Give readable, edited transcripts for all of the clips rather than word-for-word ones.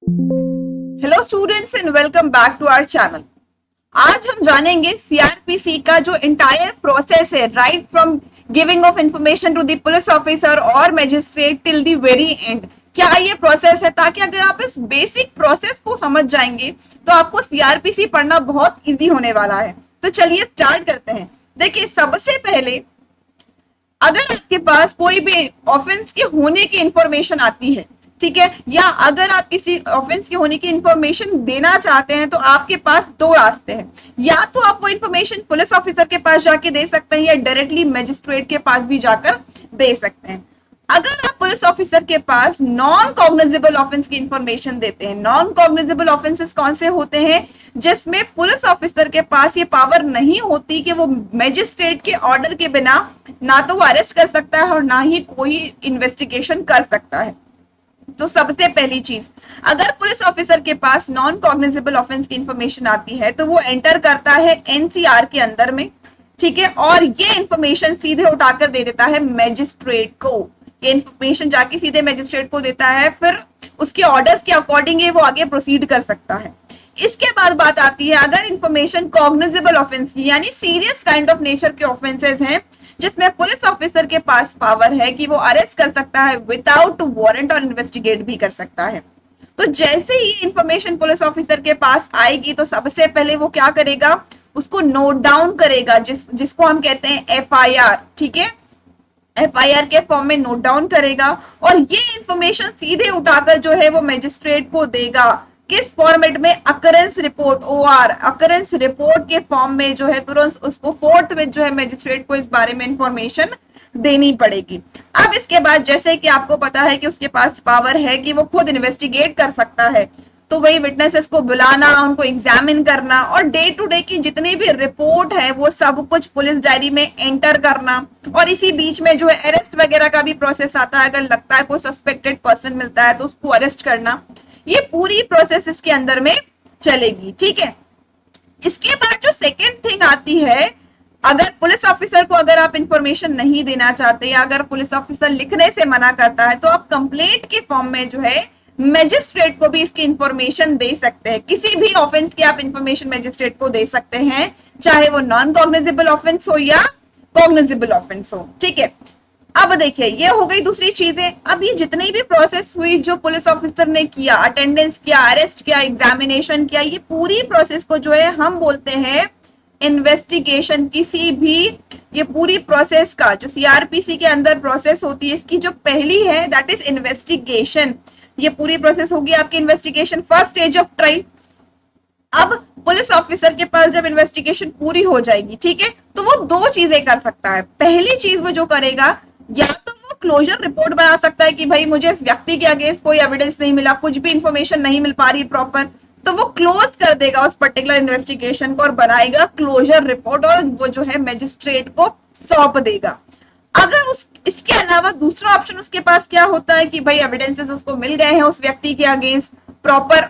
Hello students and welcome back to our channel. आज हम जानेंगे सीआरपीसी का जो इंटायर प्रोसेस है, right from giving of information to the police officer और magistrate till the very end. क्या ये प्रोसेस है? ताकि अगर आप इस बेसिक प्रोसेस को समझ जाएंगे तो आपको सीआरपीसी पढ़ना बहुत इजी होने वाला है। तो चलिए स्टार्ट करते हैं। देखिए, सबसे पहले अगर आपके पास कोई भी ऑफेंस के होने की इंफॉर्मेशन आती है, ठीक है, या अगर आप किसी ऑफेंस के होने की इंफॉर्मेशन देना चाहते हैं तो आपके पास दो रास्ते हैं। या तो आप वो इंफॉर्मेशन पुलिस ऑफिसर के पास जाके दे सकते हैं या डायरेक्टली मैजिस्ट्रेट के पास भी जाकर दे सकते हैं। अगर आप पुलिस ऑफिसर के पास नॉन कॉग्निजेबल ऑफेंस की इंफॉर्मेशन देते हैं, नॉन कॉग्निजेबल ऑफेंसेस कौन से होते हैं? जिसमें पुलिस ऑफिसर के पास ये पावर नहीं होती कि वो मैजिस्ट्रेट के ऑर्डर के बिना ना तो वो अरेस्ट कर सकता है और ना ही कोई इन्वेस्टिगेशन कर सकता है। तो सबसे पहली चीज, अगर पुलिस ऑफिसर के पास नॉन कॉग्निजेबल ऑफेंस की इंफॉर्मेशन आती है तो वो एंटर करता है एनसीआर के अंदर में, ठीक है, और ये इंफॉर्मेशन सीधे उठाकर दे देता है मैजिस्ट्रेट को। ये इंफॉर्मेशन जाके सीधे मैजिस्ट्रेट को देता है, फिर उसके ऑर्डर्स के अकॉर्डिंग वो आगे प्रोसीड कर सकता है। इसके बाद बात आती है, अगर इंफॉर्मेशन कॉग्निजेबल ऑफेंस की यानी सीरियस काइंड ऑफ नेचर के ऑफेंसेस हैं जिसमें पुलिस ऑफिसर के पास पावर है कि वो अरेस्ट कर सकता है विदाउट वारंट और इन्वेस्टिगेट भी कर सकता है। तो जैसे ही इंफॉर्मेशन पुलिस ऑफिसर के पास आएगी तो सबसे पहले वो क्या करेगा? उसको नोट डाउन करेगा, जिसको हम कहते हैं एफआईआर, ठीक है, एफआईआर के फॉर्म में नोट डाउन करेगा और ये इंफॉर्मेशन सीधे उठाकर जो है वो मैजिस्ट्रेट को देगा। किस फॉर्मेट में? Occurrence report, OR, occurrence report के फॉर्म में जो है तुरंत उसको फोर्थ में जो है मैजिस्ट्रेट को इस बारे में इंफॉर्मेशन देनी पड़ेगी। अब इसके बाद जैसे कि आपको पता है कि उसके पास पावर है कि वो खुद इन्वेस्टिगेट कर सकता है, तो वही विटनेसेस को बुलाना, उनको एग्जामिन करना और डे टू डे की जितनी भी रिपोर्ट है वो सब कुछ पुलिस डायरी में एंटर करना। और इसी बीच में जो है अरेस्ट वगैरह का भी प्रोसेस आता है। अगर लगता है कोई सस्पेक्टेड पर्सन मिलता है तो उसको अरेस्ट करना, ये पूरी प्रोसेस इसके अंदर में चलेगी, ठीक है। इसके बाद जो सेकेंड थिंग आती है, अगर पुलिस ऑफिसर को अगर आप इंफॉर्मेशन नहीं देना चाहते या अगर पुलिस ऑफिसर लिखने से मना करता है तो आप कंप्लेंट के फॉर्म में जो है मैजिस्ट्रेट को भी इसकी इंफॉर्मेशन दे सकते हैं। किसी भी ऑफेंस की आप इंफॉर्मेशन मैजिस्ट्रेट को दे सकते हैं, चाहे वो नॉन कॉग्निजेबल ऑफेंस हो या कॉग्निजेबल ऑफेंस हो, ठीक है। अब देखिए, ये हो गई दूसरी चीजें। अब ये जितनी भी प्रोसेस हुई जो पुलिस ऑफिसर ने किया, अटेंडेंस किया, अरेस्ट किया, एग्जामिनेशन किया, ये पूरी प्रोसेस को जो है हम बोलते हैं इन्वेस्टिगेशन। किसी भी ये पूरी प्रोसेस का जो सीआरपीसी के अंदर प्रोसेस होती है, इसकी जो पहली है दैट इज इन्वेस्टिगेशन। ये पूरी प्रोसेस होगी आपकी investigation, first stage of trial. अब पुलिस ऑफिसर के पास जब इन्वेस्टिगेशन पूरी हो जाएगी, ठीक है, तो वो दो चीजें कर सकता है। पहली चीज वो जो करेगा, या तो वो क्लोजर रिपोर्ट बना सकता है कि भाई मुझे इस व्यक्ति के अगेंस्ट कोई एविडेंस नहीं मिला, कुछ भी इंफॉर्मेशन नहीं मिल पा रही प्रॉपर, तो वो क्लोज कर देगा उस पर्टिकुलर इन्वेस्टिगेशन को और बनाएगा क्लोजर रिपोर्ट और वो जो है मैजिस्ट्रेट को सौंप देगा। अगर इसके अलावा दूसरा ऑप्शन उसके पास क्या होता है कि भाई एविडेंसेस उसको मिल गए हैं उस व्यक्ति के अगेंस्ट, प्रॉपर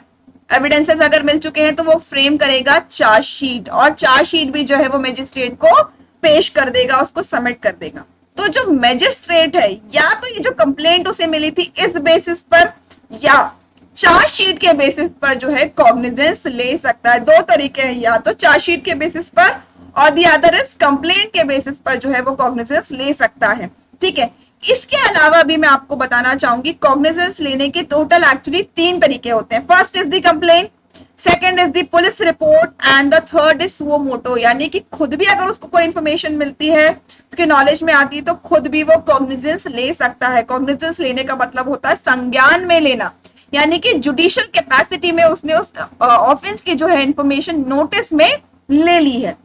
एविडेंसेस अगर मिल चुके हैं तो वो फ्रेम करेगा चार्जशीट और चार्जशीट भी जो है वो मैजिस्ट्रेट को पेश कर देगा, उसको सबमिट कर देगा। तो जो मैजिस्ट्रेट है, या तो ये जो कंप्लेंट उसे मिली थी इस बेसिस पर या चार्जशीट के बेसिस पर जो है कॉग्निजेंस ले सकता है। दो तरीके हैं, या तो चार्जशीट के बेसिस पर और दी अदर इज कंप्लेंट के बेसिस पर जो है वो कॉग्निजेंस ले सकता है, ठीक है। इसके अलावा भी मैं आपको बताना चाहूंगी कॉग्निजेंस लेने के टोटल एक्चुअली तीन तरीके होते हैं। First is the complaint, second is the police report and the third is suo motu, यानी कि खुद भी अगर उसको कोई इंफॉर्मेशन मिलती है, उसके नॉलेज में आती है तो खुद भी वो कॉग्निजेंस ले सकता है। कॉग्निजेंस लेने का मतलब होता है संज्ञान में लेना, यानी कि जुडिशियल कैपेसिटी में उसने उस ऑफेंस की जो है इंफॉर्मेशन नोटिस में ले ली है।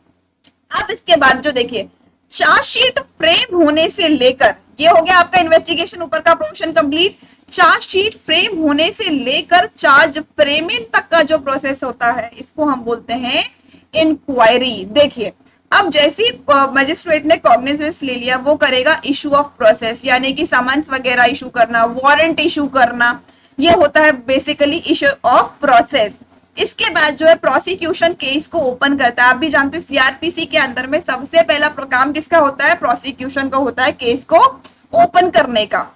अब इसके बाद जो देखिए, चार्जशीट फ्रेम होने से लेकर, ये हो गया आपका इन्वेस्टिगेशन ऊपर का पोर्शन कंप्लीट। चार्जशीट फ्रेम होने से लेकर चार्ज फ्रेमिंग तक का जो प्रोसेस होता है इसको हम बोलते हैं इंक्वायरी। देखिए, अब जैसे मजिस्ट्रेट ने कॉग्निजेंस ले लिया, वो करेगा इशू ऑफ प्रोसेस, यानी कि समन्स वगैरह इशू करना, वारंट इशू करना, ये होता है बेसिकली इशू ऑफ प्रोसेस। इसके बाद जो है प्रोसिक्यूशन केस को ओपन करता है। आप भी जानते हैं सीआरपीसी के अंदर में सबसे पहला काम किसका होता है? प्रोसिक्यूशन का होता है, केस को ओपन करने का,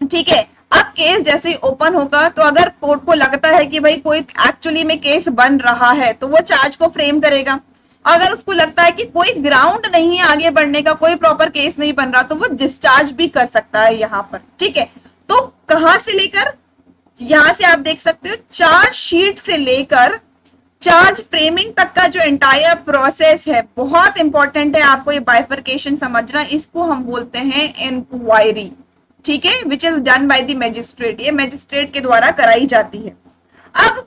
ठीक है। अब केस जैसे ही ओपन होगा तो अगर कोर्ट को लगता है कि भाई कोई एक्चुअली में केस बन रहा है तो वो चार्ज को फ्रेम करेगा। अगर उसको लगता है कि कोई ग्राउंड नहीं है आगे बढ़ने का, कोई प्रॉपर केस नहीं बन रहा, तो वो डिस्चार्ज भी कर सकता है यहाँ पर। ठीक है, तो कहां से लेकर, यहां से आप देख सकते हो चार्ज शीट से लेकर चार्ज फ्रेमिंग तक का जो एंटायर प्रोसेस है बहुत इंपॉर्टेंट है। आपको ये बाइफर्केशन समझना, इसको हम बोलते हैं इंक्वायरी। ठीक है, which is done by the magistrate, ये मैजिस्ट्रेट के द्वारा कराई जाती है। अब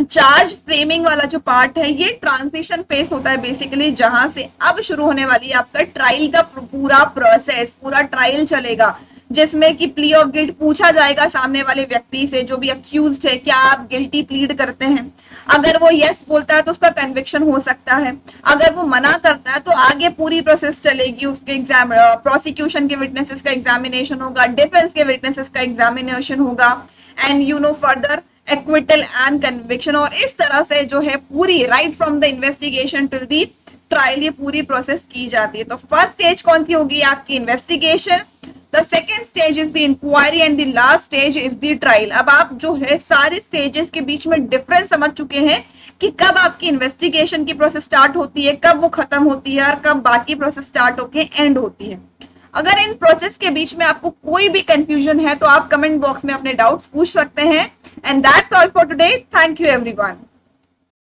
चार्ज फ्रेमिंग वाला जो पार्ट है ये ट्रांजिशन फेस होता है बेसिकली, जहां से अब शुरू होने वाली है आपका ट्रायल का पूरा प्रोसेस। पूरा ट्रायल चलेगा जिसमें कि प्ली ऑफ गिल्ट पूछा जाएगा सामने वाले व्यक्ति से, जो भी अक्यूज्ड है, क्या आप गिल्टी प्लीड करते हैं। अगर वो यस बोलता है तो उसका कन्विक्शन हो सकता है, अगर वो मना करता है तो आगे पूरी प्रोसेस चलेगी। उसके एग्जाम, प्रोसिक्यूशन के विटनेसेस का एग्जामिनेशन होगा, डिफेंस के विटनेसेस का एग्जामिनेशन होगा, and you know further acquittal and conviction. और इस तरह से जो है पूरी right from the investigation till the trial ये पूरी प्रोसेस की जाती है। तो फर्स्ट स्टेज कौन सी होगी आपकी, investigation. The second stage is the inquiry and the last stage is the trial. अब आप जो है सारे स्टेजेस के बीच में डिफरेंस समझ चुके हैं कि कब आपकी इन्वेस्टिगेशन की प्रोसेस स्टार्ट होती है, कब वो खत्म होती है, और कब बाकी प्रोसेस स्टार्ट होके एंड होती है। अगर इन प्रोसेस के बीच में आपको कोई भी कंफ्यूजन है तो आप कमेंट बॉक्स में अपने डाउट्स पूछ सकते हैं। And that's all for today, thank you everyone.